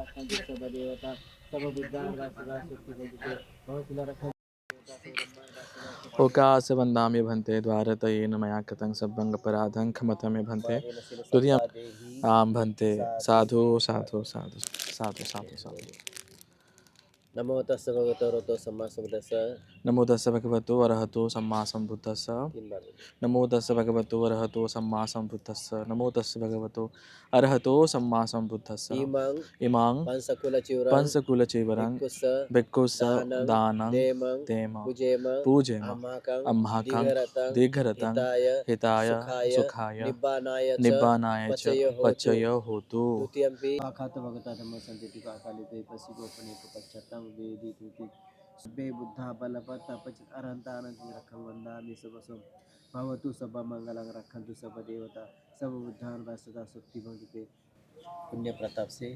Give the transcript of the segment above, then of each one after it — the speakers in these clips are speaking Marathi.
रखन्तु सब देवता सब बुद्धान राशिदा शक्ति भजिते भवतुला रखन्तु ओकास वन्दाम्य भन्ते द्वारतयेन मया कृतं सद्भङ्गपराधं क्षमतं भन्ते तुर्यम् आं भन्ते साधु साधु साधु साधु साधु साधु। नमो तस्स भगवतो रतो सम्मा सम्बुद्धस्स। नमो तस्स भगवतो अरहतो सम्मा सम्बुद्धस्स। नमो तस्स भगवतो अरहतो सम्मा सम्बुद्धस्स। नमो तस्स भगवतो अरहतो सम्मा सम्बुद्धस्स। इमां पंसकुलचिवरं भिक्खुस्स दानं देमं पूजेम अम्हाकं दीर्घरतं हिताय सुखाय निब्बानाय च पचय होतु। आखात भगवता धम्म संतिति काकालिते पसिगोपने पश्चात्तम वेदी तुति सबे बुद्धा बलवत्ता पचित अरहंतान रखं वंदामि सबसो भवतु सब मंगलं रखन्तु सब देवता सब बुद्धान सदा शक्ति भजिते। पुण्य प्रताप से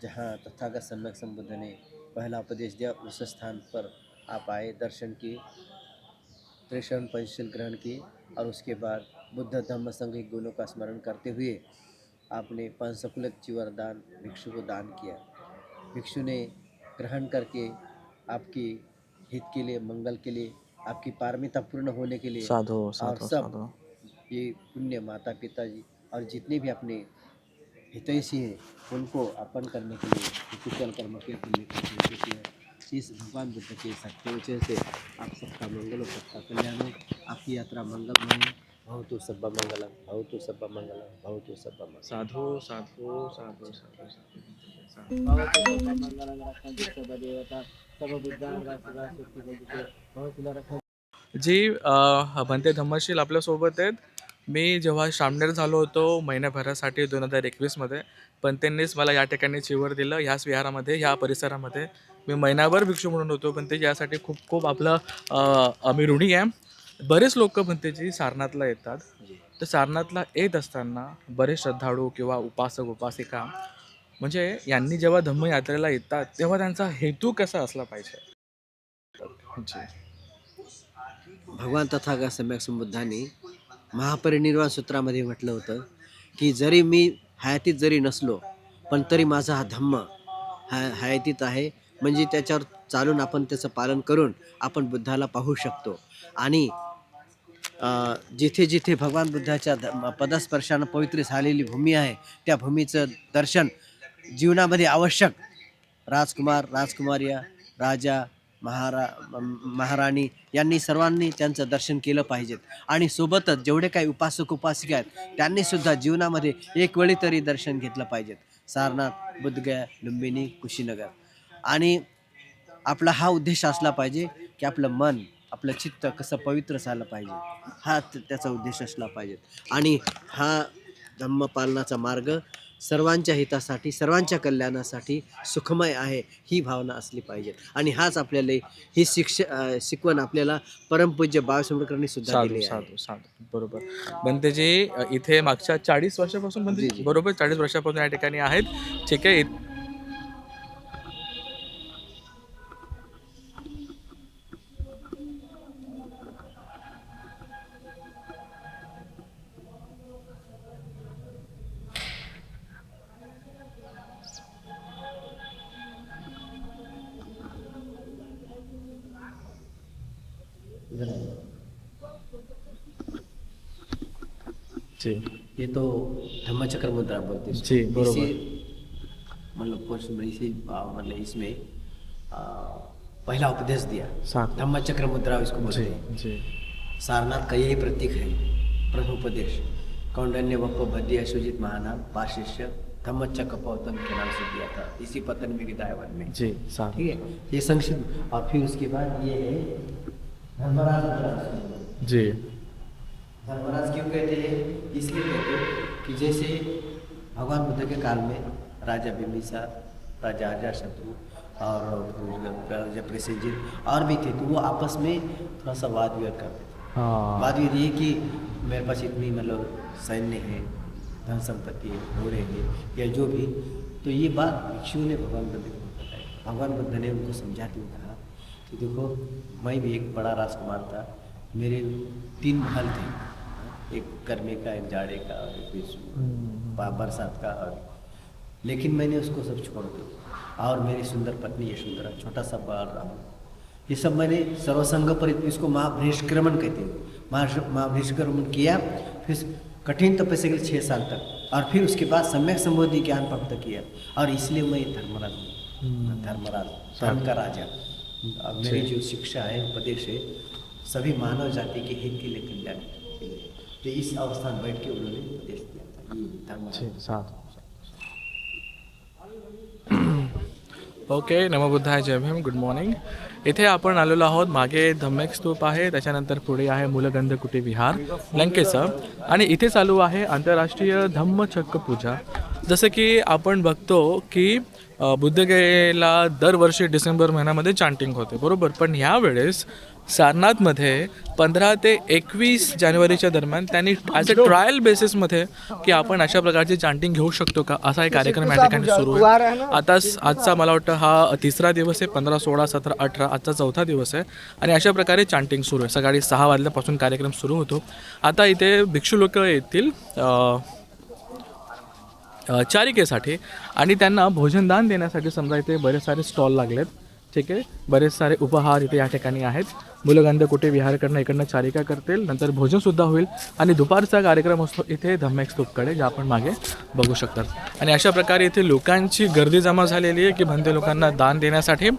जहाँ तथागत सम्यक संबुद्ध ने पहला उपदेश दिया उस स्थान पर आप आए, दर्शन किए, त्रिशरण पंचशील ग्रहण किए और उसके बाद बुद्ध धम्म संघ के गुणों का स्मरण करते हुए आपने पंचकुल चिवरदान भिक्षु को दान किया। भिक्षु ने ग्रहण करके आपकी हित के लिए, मंगल के लिए, आपकी पारमिता पूर्ण होने के लिए साधु और साधु सब साधु। ये पुण्य माता पिता जी और जितने भी अपने हितैषी हैं उनको अर्पण करने के लिए कुशल कर्म के लिए इस भगवान बुद्ध के सत्य वचन से आप सबका मंगल हो, सबका कल्याण हो, आपकी यात्रा मंगलमय हो। भवतु सब्बा मंगलम, भवतु सब्बा मंगलम, भवतु सब्बा मंगलम। साधु साधु साधु साधु साधु। भवतु सब्बा मंगलम रखन्तु सब देवता सब बुद्धान राशिदा शक्ति भजिते भवतुला रखन्तु। जी भन्ते धम्मशील आपल्यासोबत आहेत। मी जेव्हा सामनेर झालो होतो महिन्याभरासाठी 2021मध्ये, पण त्यांनीच मला या ठिकाणी चिवर दिलं, ह्याच विहारामध्ये, ह्या परिसरामध्ये मी महिनाभर भिक्षू म्हणून होतो. पण ते यासाठी खूप खूप आपलं आम्ही ऋणी आहे. बरेच लोक भन्तेजी सारनाथला येतात, तर सारनाथला येत असताना बरेच श्रद्धाळू किंवा उपासक उपासिका म्हणजे यांनी जेव्हा धम्मयात्रेला येतात तेव्हा त्यांचा हेतू कसा असला पाहिजे? जी भगवान तथागत सम्यक संबुद्धांनी महापरिनिर्वाण सूत्रामध्ये म्हटलं होतं की जरी मी हयातीत जरी नसलो पण तरी माझा हा धम्म हयातीत आहे, म्हणजे त्याच्यावर चालून आपण त्याचं पालन करून आपण बुद्धाला पाहू शकतो. आणि जिथे जिथे भगवान बुद्धाच्या पदस्पर्शानं पवित्र झालेली भूमी आहे त्या भूमीचं दर्शन जीवनामध्ये आवश्यक. राजकुमार राजकुमार्या राजा महाराणी यांनी सर्वांनी त्यांचं दर्शन केलं पाहिजेत. आणि सोबतच जेवढे काही उपासक उपासिका आहेत त्यांनी सुद्धा जीवनामध्ये एक वेळी तरी दर्शन घेतलं पाहिजेत. सारनाथ, बुद्धगया, लुंबिनी, कुशीनगर. आणि आपला हा उद्देश असला पाहिजे की आपलं मन, आपलं चित्त कसं पवित्र झालं पाहिजे, हा त्याचा उद्देश असला पाहिजे. आणि हा धम्मपालनाचा मार्ग सर्वांच्या हितासाठी, सर्वांच्या कल्याणासाठी सुखमय आहे ही भावना असली पाहिजे. आणि हाच आपल्याला ही शिकवण आपल्याला परमपूज्य बाळशास्त्रींनी सुद्धा दिली आहे. साधू साधू बरोबर. बनतेजी इथे मागच्या 40 वर्षापासून म्हणजे बरोबर 40 वर्षापासून या ठिकाणी आहेत. ठीक आहे. जी ये तो धम्मचक्र मुद्रा बोलते हैं. जी बरोबर. मतलब मतलब इसमें पहला उपदेश दिया धम्मचक्र मुद्रा इसको बोलते हैं. जी सारनाथ का यही प्रतीक है. प्रथम उपदेश कौंडन्य वप्प भद्य सुजित महानाम पाशिष्य धम्मचक्र पौतन के नाम से दिया था इसी पतन में वन में. जी ठीक है, ये संक्षिप्त. और फिर उसके बाद ये है धर्मराज. जी धर्मराज क्यों कहते हैं? इसलिए कहते हैं कि जैसे भगवान बुद्ध के काल में राजा बिंबिसार, राजा अजातशत्रु और जब प्रसेनजित और भी थे, तो वो आपस में थोड़ा सा वाद विवाद करते थे. वाद विवाद ये कि मेरे पास इतनी मतलब सैन्य है, धन संपत्ति है, घोड़े हैं या जो भी. तो ये बात भिक्षुओं ने भगवान बुद्ध को बताई. भगवान बुद्ध ने उनको समझाते हुए कहा कि देखो, मैं भी एक बड़ा राजकुमार था, मेरे 3 महल थे, एक गर्मी का, एक जाड़े का और एक बरसात का. और लेकिन मैंने उसको सब छोड़ दिया. और मेरी सुंदर पत्नी यशोधरा, छोटा सा बालराम, ये सब मैंने सर्वसंग परित, इसको महाभ्रेष्क्रमण कहते हैं। महाभ्रेष्क्रमण किया, फिर कठिन तपस्या के लिए 6 साल तक, और फिर उसके बाद सम्यक संबोधि ज्ञान प्राप्त किया, और इसलिए मैं धर्मराज हूँ। धर्मराज, धर्म का राजा। अब मेरी जो शिक्षा है, उपदेश है, सभी मानव जाति के हित के लिए, कल्याण के लिए, तो इस अवस्था में बैठ के उन्होंने उपदेश दिया था। धर्मराज। ओके, नमो बुद्धाय, जय भीम, गुड मॉर्निंग. इथे आपण आलेलो आहोत. मागे धम्मेक स्तूप आहे, त्याच्यानंतर पुढे आहे मूलगंध कुटी विहार लंकेचं, आणि इथे चालू आहे आंतरराष्ट्रीय धम्मचक्र पूजा. जसं की आपण बघतो की बुद्धगयेला दरवर्षी डिसेंबर महिन्यामध्ये चांटिंग होते, बरोबर. पण ह्यावेळेस सारनाथमध्ये 15 ते 21 जानेवारीच्या दरम्यान त्यांनी ॲज अ ट्रायल बेसिसमध्ये की आपण अशा प्रकारची चांटिंग घेऊ शकतो का, असा एक कार्यक्रम या ठिकाणी सुरू आहे. आजचा मला वाटतं हा 3रा दिवस आहे. 15, 16, 17, 18 आजचा 4था दिवस आहे, आणि अशा प्रकारे चांटिंग सुरू आहे. सकाळी 6 वाजल्यापासून कार्यक्रम सुरू होतो. आता इथे भिक्षू लोक येतील चारिकेसाठी, आणि त्यांना भोजनदान देण्यासाठी. समजा इथे बरेच सारे स्टॉल लागलेत, ठीक आहे. बरेच सारे उपहार इथे या ठिकाणी आहेत. मूलगंध कुटे विहारकडनं इकडनं चारिका करतील, नंतर भोजनसुद्धा होईल, आणि दुपारचा कार्यक्रम असतो इथे धम्मेक स्तूपकडे, जे आपण मागे बघू शकतात. आणि अशा प्रकारे इथे लोकांची गर्दी जमा झालेली आहे की बंदे लोकांना दान देण्यासाठी.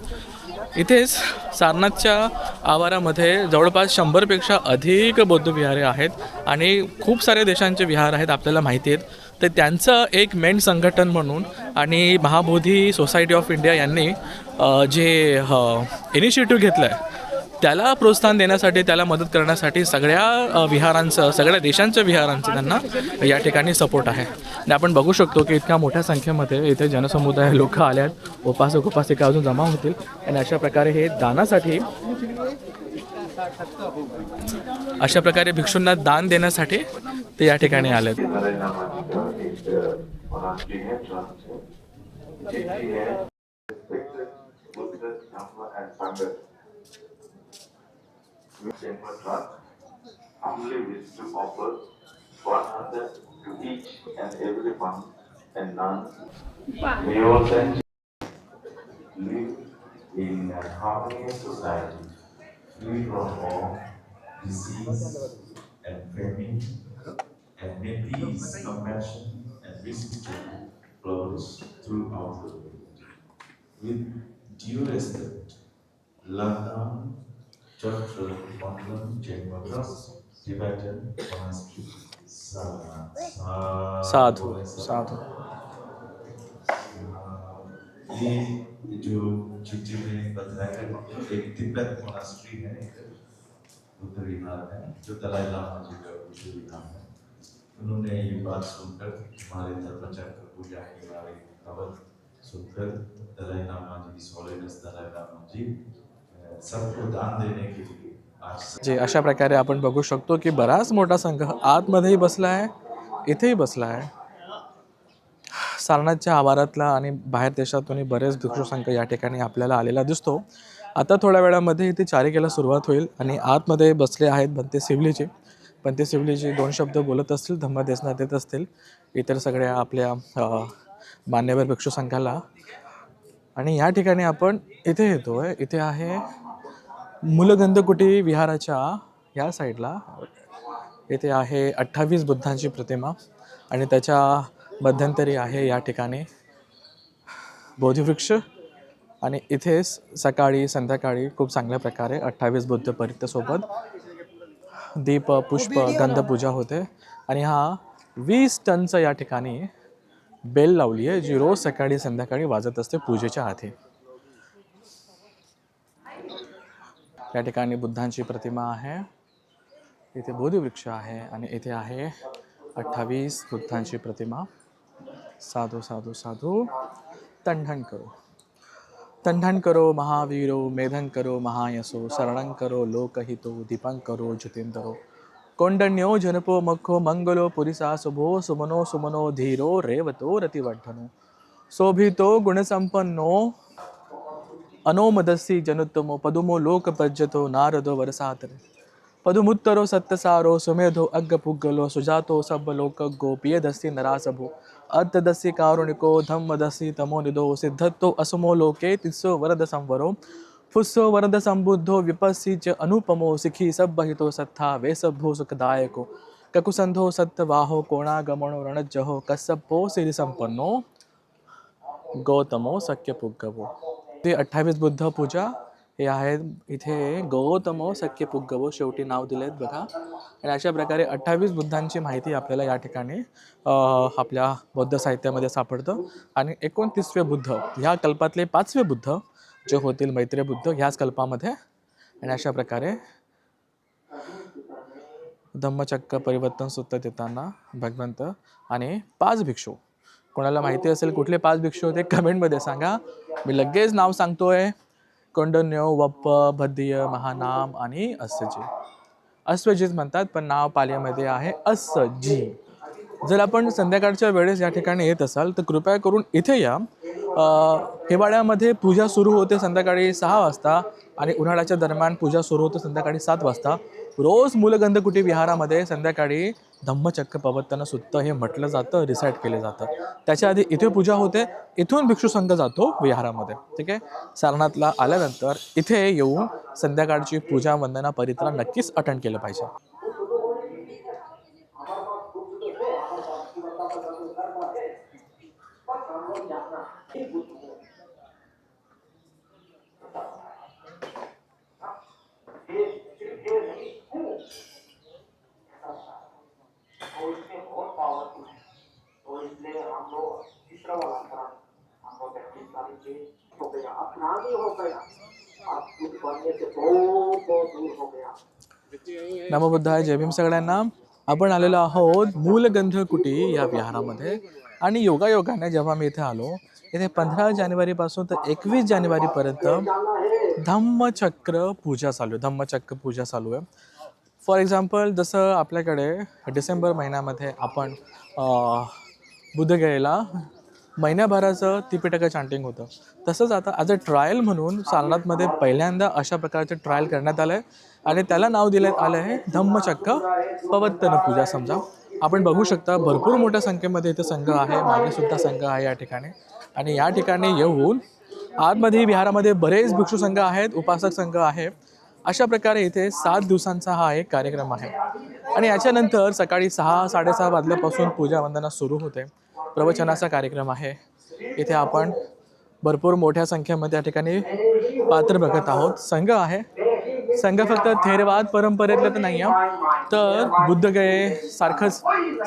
इथेच सारनाथच्या आवारामध्ये जवळपास 100पेक्षा अधिक बौद्ध विहारे आहेत, आणि खूप सारे देशांचे विहार आहेत आपल्याला माहिती आहेत. तर त्यांचं एक मेन संघटन म्हणून आणि महाबोधी सोसायटी ऑफ इंडिया यांनी जे इनिशिएटिव्ह घेतलं आहे, त्याला प्रोत्साहन देण्यासाठी, त्याला मदत करण्यासाठी सगळ्या विहारांचं, सगळ्या देशांच्या विहारांचं त्यांना या ठिकाणी सपोर्ट आहे. आणि आपण बघू शकतो की इतक्या मोठ्या संख्येमध्ये इथे जनसमुदाय लोक आले आहेत. उपासिका अजून जमा होतील, आणि अशा प्रकारे हे दानासाठी, अशा प्रकारे भिक्षूंना दान देण्यासाठी ते या ठिकाणी आलेत. Humbly wish to offer 100 to each and every monk and nun. May all then live in a harmonious society, free from all disease and famine, and may peace, compassion, and wisdom flourish throughout the world. With due respect, Lana Chakra Mandam Jainmagras Tibetan Monastery साधू साधू. ये जो चिट्ठी में बताया एक तिब्बत मोनास्ट्री है, बुद्ध विहार है, जो दलाई लामा जी का बुद्ध विहार है. उन्होंने ये बात सुनकर, हमारे धर्मचक्र पूजा के बारे में खबर सुनकर, दलाई लामा जी, सोलेनस दलाई लामा जी सबको दान देने के लिए जे अशा प्रकारे आपण बघू शकतो की बराच मोठा संघ आतमध्येही बसला आहे, इथेही बसला आहे. सारनाथच्या आवारातला आणि बाहेर देशातूनही बरेच भिक्षू संघ या ठिकाणी आपल्याला आलेला दिसतो. आता थोड्या वेळामध्ये इथे चारिकेला सुरुवात होईल, आणि आतमध्ये बसले आहेत भंते शिवलीजी. भंते शिवलीजी 2 शब्द बोलत असतील, धम्मदेशना देत असतील इतर सगळ्या आपल्या मान्यवर भिक्षू संघाला. आणि या ठिकाणी आपण इथे येतोय. इथे आहे मूलगंध कुटी विहाराच्या या साईडला. इथे आहे 28 बुद्धांची प्रतिमा, आणि त्याच्या मध्यंतरी आहे या ठिकाणी बोधिवृक्ष. आणि इथेच सकाळी संध्याकाळी खूप चांगल्या प्रकारे 28 बुद्ध परित्यसोबत दीप, पुष्प, गंधपूजा होते. आणि हा 20 टनचं या ठिकाणी बेल लावली आहे, जी रोज सकाळी संध्याकाळी वाजत असते पूजेच्या आधी. या ठिकाणी बुद्धांची प्रतिमा आहे, इथे बोधिवृक्ष आहे, आणि इथे आहे 28 बुद्धांची प्रतिमा. साधू साधू साधू. तंडण करो, तंडण करो महावीरो, मेधन करो महायसो, शरणं करो लोकहितो, दीपं करो जितेंद्रो, कोंडन्यो जनपो मखो मंगलो पुरिसा शुभो, सुमनो सुमनो धीरो रेवतो रतिवर्धनो, शोभितो गुणसंपन्नो अनोमदस्सी जनुत्तमो, पदुमो लोकपज्जतो नारदो वरसातरे, पदुमुत्तरो सत्यसारो सुमेधो अग्गपुग्गलो, सुजातो सब लोक गोपियदस्सी नरासभो, अर्थदसी कारुणिको धम्मदसी तमोनिधो सिद्धत्तो असमो लोके तिस्सो वरद संवरो फुस्सो वरद संबुद्धो विपस्सी च अनुपमो सिखी सब्बहितो सत्था वेसभो सुखदायको ककुसंधो सत्यवाहो कोणागमनो रणज्जहो कस्सपो सिरिसंपन्नो गौतमो सख्यपुग्गवो. ते 28 बुद्ध पूजा हे आहेत इथे. गौतमो सख्यपुग्गवो शेवटी नाव दिलेत बघा. आणि अशा प्रकारे 28 बुद्धांची माहिती आपल्याला या ठिकाणी आपल्या बौद्ध साहित्यामध्ये सापडतं. आणि 29वे बुद्ध ह्या कल्पातले 5वे बुद्ध जे होतील मैत्रेय बुद्ध ह्याच कल्पामध्ये. आणि अशा प्रकारे धम्मचक्र परिवर्तन सूत्र देताना भगवंत आणि 5 भिक्षू, कोणाला माहिती असेल कुठले 5 भिक्षू होते कमेंटमध्ये सांगा. मी लगेच नाव सांगतोय. कौंडन्य, वप्प, भद्दीय, महानाम आणि अस्सजी. अश्वजित म्हणतात पण नाव पालीमध्ये आहे अस्सजी. जर आपण संध्याकाळच्या वेळेस या ठिकाणी येत असाल तर कृपया करून इथे या. हिवाळ्यामध्ये पूजा सुरू होते संध्याकाळी 6 वाजता आणि उन्हाळ्याच्या दरम्यान पूजा सुरू होते संध्याकाळी 7 वाजता. रोज मूलगंधकुटी विहारामध्ये संध्याकाळी धम्मचक्र प्रवर्तन सूत्र हे म्हटलं जातं, रिसाईट केलं जातं. त्याच्या आधी इथे पूजा होते. इथून भिक्षू संघ जातो विहारामध्ये. ठीक आहे. सारनाथला आल्यानंतर इथे येऊन संध्याकाळची पूजा वंदना परित्रा नक्कीच अटेंड केलं पाहिजे. नमो बुद्धाय. जय भीम सगळ्यांना. आपण आलेलो आहोत मूलगंधकुटी या विहारामध्ये. आणि योगायोगाने जेव्हा मी इथे आलो, इथे 15 जानेवारीपासून तर 21 जानेवारीपर्यंत धम्मचक्र पूजा चालू आहे. धम्मचक्र पूजा चालू आहे. फॉर एक्झाम्पल जसं आपल्याकडे डिसेंबर महिन्यामध्ये आपण बुद्धगयेला महिन्याभराचं त्रिपिटक चांटिंग होतं, तसंच आता ॲज अ ट्रायल म्हणून सारनाथमध्ये पहिल्यांदा अशा प्रकारचं ट्रायल करण्यात आलं आहे. आणि त्याला नाव देण्यात आलं आहे धम्मचक्र प्रवर्तन पूजा. समजा आपण बघू शकता भरपूर मोठ्या संख्येमध्ये इथे संघ आहे, मागेसुद्धा संघ आहे या ठिकाणी. आणि या ठिकाणी येऊन आतमध्ये विहारामध्ये बरेच भिक्षू संघ आहेत, उपासक संघ आहे. अशा प्रकारे इथे 7 दिवसांचा हा एक कार्यक्रम आहे. आणि याच्यानंतर सकाळी 6-6:30 वाजल्यापासून पूजा वंदना सुरू होते. प्रवचनाचा कार्यक्रम आहे. इथे आपण भरपूर मोठ्या संख्येमध्ये या ठिकाणी पात्र बघत आहोत. संघ आहे. संघ फक्त थेरवाद परंपरेतलं तर नाही आहे, तर बुद्धगये सारखंच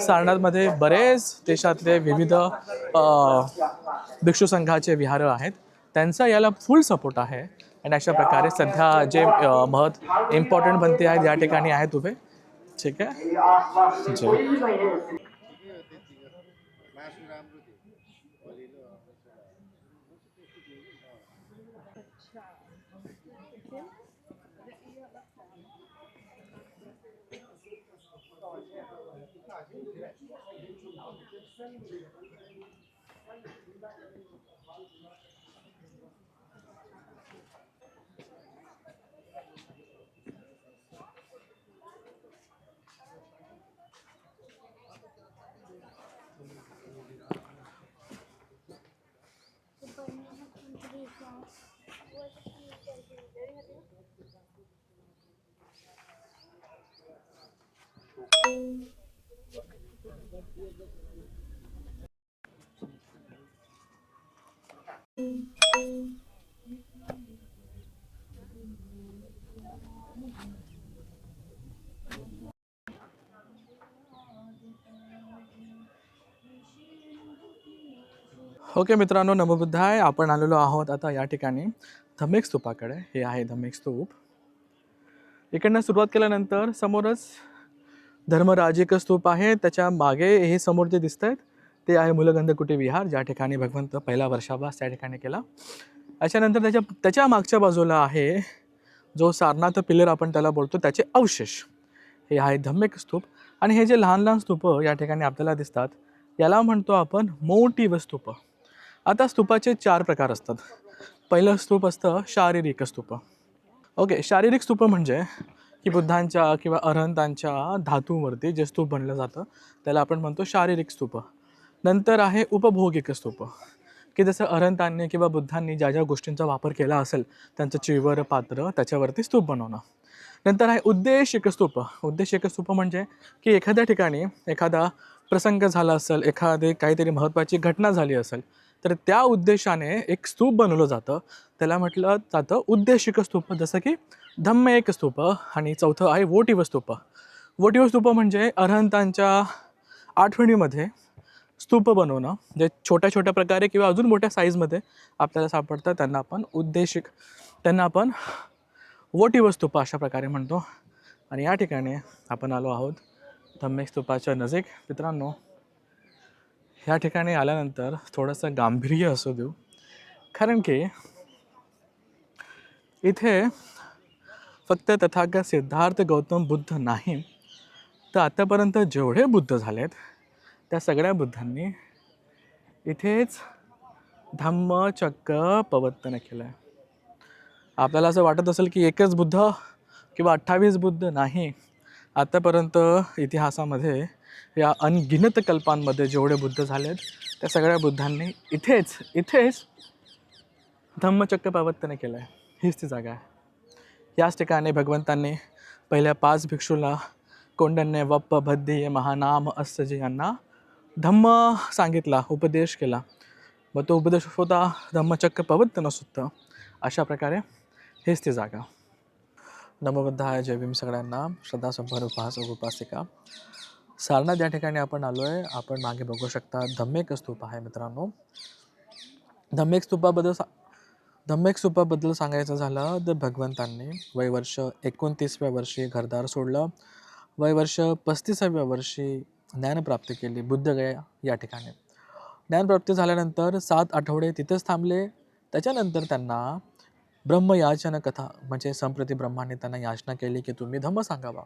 सारनाथमध्ये बरेच देशातले विविध भिक्षू संघाचे विहार आहेत, त्यांचा याला फुल सपोर्ट आहे. आणि अशा प्रकारे सध्या जे इम्पॉर्टंट बनते आहेत या ठिकाणी आहेत उभे. ठीक आहे. जय. ओके मित्रांनो, नमोबुद्धाय. आपण आलेलो आहोत आता या ठिकाणी धम्मिक स्तूपाकडे. हे आहे धम्मिक स्तूप. इकडनं सुरुवात केल्यानंतर समोरच धर्मराजिक स्तूप आहे. त्याच्या मागे हे समोर जे दिसत आहेत ते आहे मूलगंधकुटी विहार, ज्या ठिकाणी भगवंत पहिला वर्षावास त्या ठिकाणी केला. त्याच्यानंतर त्याच्या मागच्या बाजूला आहे जो सारनाथ पिलर आपण त्याला बोलतो, त्याचे अवशेष. हे आहे धम्मिक स्तूप. आणि हे जे लहान लहान स्तूप या ठिकाणी आपल्याला दिसतात याला म्हणतो आपण मोटिव स्तूप. आता स्तूपाचे 4 प्रकार असतात. पहिलं स्तूप असतं शारीरिक स्तूप. ओके. शारीरिक स्तूप म्हणजे की बुद्धांच्या किंवा अरहंतांच्या धातूवरती जे स्तूप बनलं जातं त्याला आपण म्हणतो शारीरिक स्तूप. नंतर आहे उपभोगिक स्तूप, की जसं अरहंतांनी किंवा बुद्धांनी ज्या ज्या गोष्टींचा वापर केला असेल त्यांचं चिवर पात्र त्याच्यावरती स्तूप बनवणं. नंतर आहे उद्देशिक स्तूप. उद्देशिक स्तूप म्हणजे की एखाद्या ठिकाणी एखादा प्रसंग झाला असेल, एखादी काहीतरी महत्त्वाची घटना झाली असेल, तर त्या उद्देशाने एक स्तूप बनवलं जातं. त्याला म्हटलं जातं उद्देशिक स्तूप. जसं की धम्म एक स्तूप आणि चौथं आहे वोटिव स्तूप. वोटिव स्तूप म्हणजे अरहंतांच्या आठवणीमध्ये स्तूप बनवणं, जे छोट्या छोट्या प्रकारे किंवा अजून मोठ्या साईजमध्ये आपल्याला सापडतं, त्यांना आपण वोटिव स्तूप अशा प्रकारे म्हणतो. आणि या ठिकाणी आपण आलो आहोत धम्मेक स्तूपाच्या नजीक. मित्रांनो, ह्या ठिकाणी आल्यानंतर थोडंसं गांभीर्य असू देऊ, कारण की इथे फक्त तथागत सिद्धार्थ गौतम बुद्ध नाही, तर आतापर्यंत जेवढे बुद्ध झालेत त्या सगळ्या बुद्धांनी इथेच धम्मचक्र प्रवर्तन केलं आहे. आपल्याला असं वाटत असेल की एकच बुद्ध किंवा 28 बुद्ध नाही. आतापर्यंत इतिहासामध्ये या अनगिनत कल्पांमध्ये जेवढे बुद्ध झालेत त्या सगळ्या बुद्धांनी इथेच धम्मचक्र प्रवर्तन केलं आहे. हीच ती जागा आहे. याच ठिकाणी भगवंतांनी पहिल्या 5 भिक्षूला कोंडन्य वप्प भद्दी महानाम अस्सजी यांना धम्म सांगितला, उपदेश केला. मग तो उपदेश होता धम्मचक्र प्रवर्तन सुद्धा. अशा प्रकारे हेच ती जागा. नमोबुद्धाय, जय भीम सगळ्यांना. श्रद्धासंपन्न उपासक उपासिका, सारनाथ या ठिकाणी आपण आलो आहे. आपण मागे बघू शकता धम्मेक स्तूप आहे मित्रांनो. धम्मेक स्तूपाबद्दल सांगायचं झालं तर भगवंतांनी वयवर्ष 29व्या वर्षी घरदार सोडलं. वयवर्ष 35व्या वर्षी ज्ञानप्राप्ती केली बुद्धगया या ठिकाणी. ज्ञानप्राप्ती झाल्यानंतर 7 आठवडे तिथेच थांबले. त्याच्यानंतर त्यांना ब्रह्मयाचन कथा म्हणजे संप्रती ब्रह्माने त्यांना याचना केली की तुम्ही धम्म सांगावा.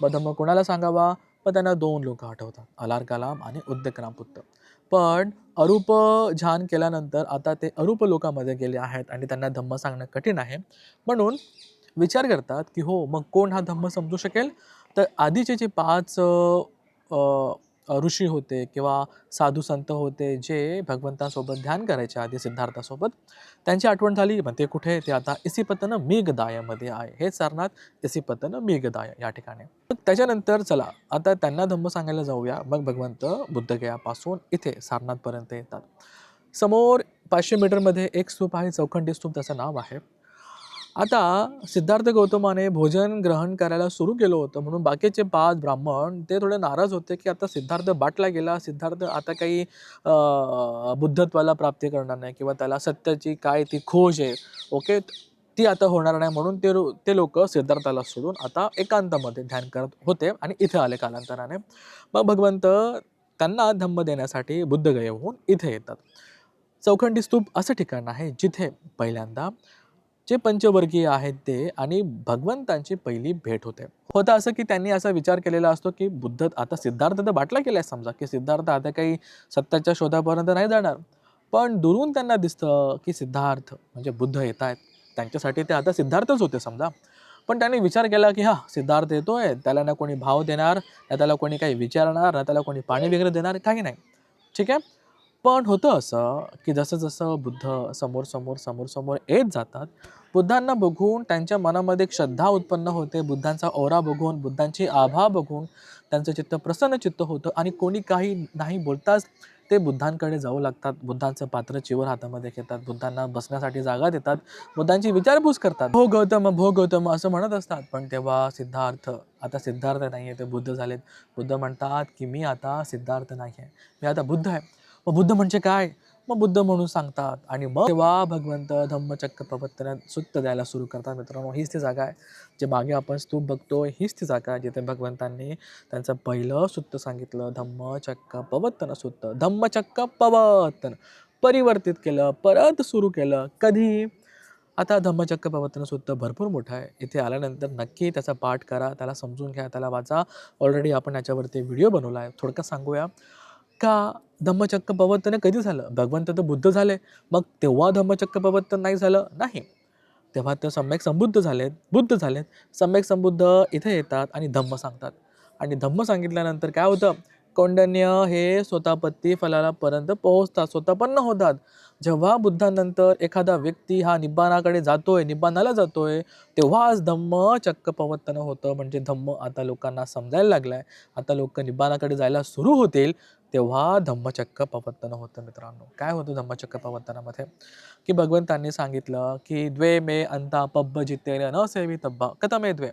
मग धम्म कोणाला सांगावा? मग त्यांना 2 लोक आठवतात, अलार कलाम आणि उद्दकराम पुत्र. पण अरूप ध्यान केल्यानंतर आता ते अरूप लोकामध्ये गेले आहेत आणि त्यांना धम्म सांगणं कठीण आहे. म्हणून विचार करतात की हो, मग कोण हा धम्म समजू शकेल? तर आधीचे जे 5 ऋषी होते किंवा साधू संत होते जे भगवंतासोबत ध्यान करायचे आधी सिद्धार्थासोबत, त्यांची आठवण झाली. मग ते कुठे? ते आता इसिपतन मेघदायामध्ये आहे. हे सारनाथ इसिपतन मेघदाय या ठिकाणी. त्याच्यानंतर चला आता त्यांना धम्म सांगायला जाऊया. मग भगवंत बुद्धगयापासून इथे सारनाथपर्यंत येतात. समोर 500 मीटरमध्ये एक स्तूप आहे, चौखंडी स्तूप त्याचं नाव आहे. आता सिद्धार्थ गौतमाने भोजन ग्रहण करायला सुरू केलं होतं, म्हणून बाकीचे 5 ब्राह्मण ते थोडे नाराज होते की आता सिद्धार्थ बाटला गेला, सिद्धार्थ आता काही बुद्धत्वाला प्राप्ती करणार नाही किंवा त्याला सत्याची काय ती खोज आहे, ओके, ती आता होणार नाही. म्हणून ते लोक सिद्धार्थाला सोडून आता एकांतामध्ये ध्यान करत होते आणि इथे आले कालांतराने. मग भगवंत त्यांना धम्म देण्यासाठी बुद्धगयेहून इथे येतात. चौखंडी स्तूप असं ठिकाण आहे जिथे पहिल्यांदा जे पंचवर्गीय आहेत ते आणि भगवंतांची पहिली भेट होते. होतं असं की त्यांनी असा विचार केलेला असतो की बुद्ध आता सिद्धार्थ तर बाटला केलाय, समजा की सिद्धार्थ आता काही सत्याच्या शोधापर्यंत नाही जाणार. पण दुरून त्यांना दिसतं की सिद्धार्थ म्हणजे बुद्ध येत आहेत. त्यांच्यासाठी ते आता सिद्धार्थच होते समजा. पण त्यांनी विचार केला की हा सिद्धार्थ येतोय, त्याला ना कोणी भाव देणार, ना त्याला कोणी काही विचारणार, ना त्याला कोणी पाणी वगैरे देणार, काही नाही. ठीक आहे. पण होतं असं की जसं जसं बुद्ध समोर येत जातात, बुद्धांना बघून त्यांच्या मनामध्ये एक श्रद्धा उत्पन्न होते. बुद्धांचा ओरा बघून, बुद्धांची आभा बघून त्यांचं चित्त प्रसन्न चित्त होतं आणि कोणी काही नाही बोलताच ते बुद्धांकडे जाऊ लागतात. बुद्धांचं पात्र चिवर हातामध्ये घेतात, बुद्धांना बसण्यासाठी जागा देतात, बुद्धांची विचारपूस करतात. भो गौतम असं म्हणत असतात. पण तेव्हा आता सिद्धार्थ नाही आहे, ते बुद्ध झालेत. बुद्ध म्हणतात की मी आता सिद्धार्थ नाही आहे, मी आता बुद्ध आहे. मग बुद्ध म्हणजे काय? मग बुद्ध म्हणून सांगतात आणि मग तेव्हा भगवंत धम्मचक्र प्रवर्तन सुत्त द्यायला सुरू करतात. मित्रांनो, हीच ती जागा आहे जे मागे आपण स्तूप बघतोय. हीच ती जागा आहे जिथे भगवंतांनी त्यांचं पहिलं सुत्त सांगितलं, धम्मचक्र प्रवर्तन सुत्त. धम्मचक्र प्रवर्तन परिवर्तित केलं, परत सुरू केलं. कधी? आता धम्मचक्र प्रवर्तन सुत्त भरपूर मोठं आहे. इथे आल्यानंतर नक्की त्याचा पाठ करा, त्याला समजून घ्या, त्याला वाचा. ऑलरेडी आपण याच्यावरती व्हिडिओ बनवला आहे. थोडक्यात सांगूया का धम्मचक्र प्रवर्तन कधी झालं? भगवंत तर बुद्ध झाले, मग तेव्हा धम्मचक्र प्रवर्तन नाही झालं? नाही. तेव्हा तर सम्यक संबुद्ध झालेत, बुद्ध झालेत. सम्यक संबुद्ध इथे येतात आणि धम्म सांगतात. आणि धम्म सांगितल्यानंतर काय होतं? कौंडिन्य हे स्वतःपत्ती फलाला पर्यंत पोहोचतात, स्वतःपन्न होतात. जेव्हा बुद्धानंतर एखादा व्यक्ती हा निब्बाणाकडे जातोय, निब्बाणाला जातोय, तेव्हाच धम्म चक्क पवर्तन होतं. म्हणजे धम्म आता लोकांना समजायला लागलाय. आता लोक निब्बाणाकडे जायला सुरू होतील, तेव्हा धम्मचक्क पवर्तन होतं मित्रांनो. काय होतं धम्मचक्क पवर्तनामध्ये? की भगवंतांनी सांगितलं की द्वे मे अंता पब्ब जितेन न सेवितब्बा कथमे द्वे,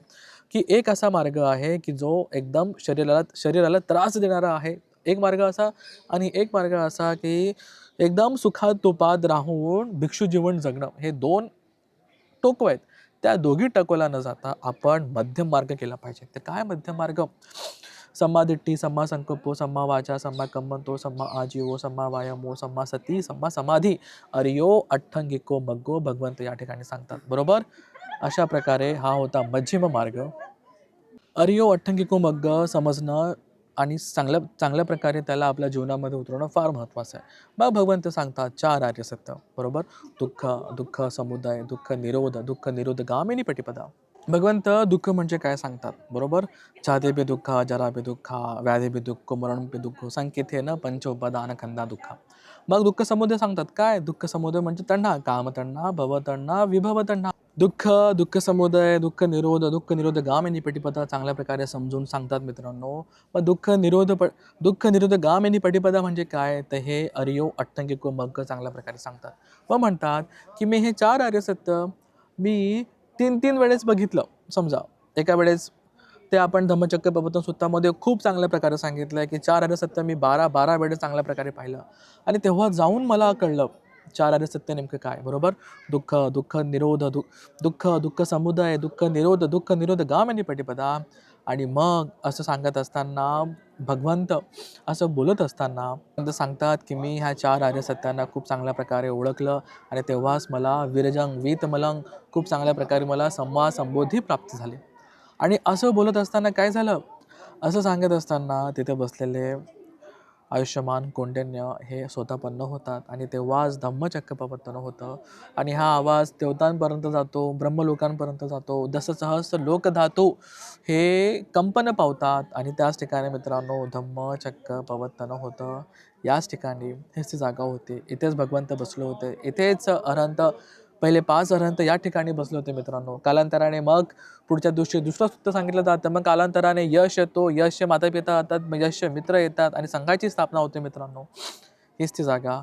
की एक असा मार्ग आहे की जो एकदम शरीराला त्रास देणारा आहे, एक मार्ग असा, आणि एक मार्ग असा की एकदम सुखात तुपात राहून भिक्षू जीवन जगणं. हे दोन टोकं आहेत. त्या दोघी टकोला न जाता आपण मध्यम मार्ग केला पाहिजे. तर काय मध्यम मार्ग? सम्मा दिट्ठी, सम्मा संकल्पो, सम्मा वाचा, सम्मा कम्मंतो, सम्मा आजीवो, सम्मा वायामो, सम्मा सती, सम्मा समाधी, अर्यो अठ्ठंगिको मग्गो, भगवंत या ठिकाणी सांगतात. बरोबर? अशा प्रकारे हा होता मध्यम मार्ग. अर्यो अठ्ठंगिको मग्ग समजणं आणि चांगल्या चांगल्या प्रकारे त्याला आपल्या जीवनामध्ये उतरवणं फार महत्त्वाचं आहे. मग भगवंत सांगतात 4 आर्य सत्य. बरोबर? दुःख, दुःख समुदय, दुःख निरोध, दुःख निरोधगामिनी पटिपदा. भगवंत दुःख म्हणजे काय सांगतात. बरोबर? जाते दुःख, जरा दुःख, व्याधी दुःख, मरण दुःख, संकेतेन पंचोपदान खंदा दुःख. मग दुःख समुदय सांगतात. काय दुःख समुदय? म्हणजे तण्णा, कामतण्णा, भवतण्णा, विभवतण्णा. दुःख, दुःख समुदय, दुःख निरोध गामिनी पटिपदा चांगल्या प्रकारे समजून सांगतात मित्रांनो. मग दुःख निरोध गामिनी पटिपदा म्हणजे काय? तर हे अर्यो अठ्ठंगिको मग्ग चांगल्या प्रकारे सांगतात. व म्हणतात की मी हे 4 आर्य सत्य मी 3 वेळेस बघितलं. समजा एका वेळेस ते आपण धम्मचक्र प्रवर्तन सूत्रामध्ये खूप चांगल्या प्रकारे सांगितलं आहे की 4 आर्य सत्य मी 12 वेळेस चांगल्या प्रकारे पाहिलं, आणि तेव्हा जाऊन मला कळलं 4 आर्य सत्य नेमकं काय. बरोबर? दुःख, दुःख निरोध, दुःख, दुःख समुदय, दुःख निरोध गामिनी पटिपदा. आणि मग असं सांगत असताना भगवंत असं बोलत असताना भगवंत सांगतात की मी ह्या 4 आर्य सत्यांना खूप चांगल्या प्रकारे ओळखलं, आणि तेव्हाच मला विरजंग वीतमलंग खूप चांगल्या प्रकारे मला सम्मा संबोधी प्राप्त झाली. आणि असं बोलत असताना काय झालं? असं सांगत असताना तिथे बसलेले आयुष्यमान कौंडिन्य हे स्वतःपन्न होतात, आणि तेव्हाच धम्मचक्र प्रवर्तन होतं. आणि हा आवाज देवतांपर्यंत जातो, ब्रह्मलोकांपर्यंत जातो, दशसहस्र लोकधातू हे कंपन पावतात, आणि त्याच ठिकाणी मित्रांनो धम्मचक्र प्रवर्तन होतं. याच ठिकाणी हेच ती जागा होती. इथेच भगवंत बसले होते. इथेच अरहंत, पहिले 5 अरहंत या ठिकाणी बसले होते मित्रांनो. कालांतराने मग पुढच्या दिवशी दुसरं सूत्र सांगितलं जातं. मग कालांतराने यश येतो, यश माता पिता येतात, मग यश मित्र येतात, आणि संघाची स्थापना होते मित्रांनो. हीच ती जागा,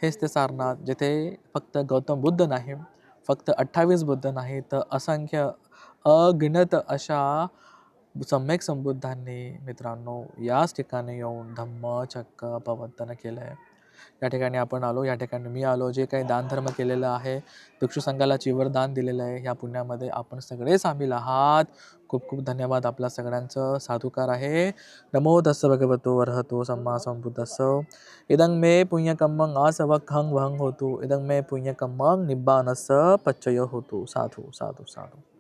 हेच ते सारनाथ, जिथे फक्त गौतम बुद्ध नाही, फक्त 28 बुद्ध नाही, तर असंख्य अगिनत अशा सम्यक संबुद्धांनी मित्रांनो याच ठिकाणी येऊन धम्मचक्र प्रवर्तन केलं आहे. या ठिकाणी आपण आलो, या ठिकाणी मी आलो, जे काही दानधर्म केलेलं आहे, भिक्षू संघाला चिवरदान दिलेलं आहे, ह्या पुण्यामध्ये आपण सगळे सामील आहात. खूप खूप धन्यवाद आपल्या सगळ्यांचं. साधुकार आहे. नमो तस्स भगवतो वरहतो सम्मा संबुद्धस्स. इदं मे पुण्यकम्मं आसवक्खं वहं होतु, इदं मे पुण्यकम्मं निब्बानस्स पच्चय होतु. साधू साधू साधू.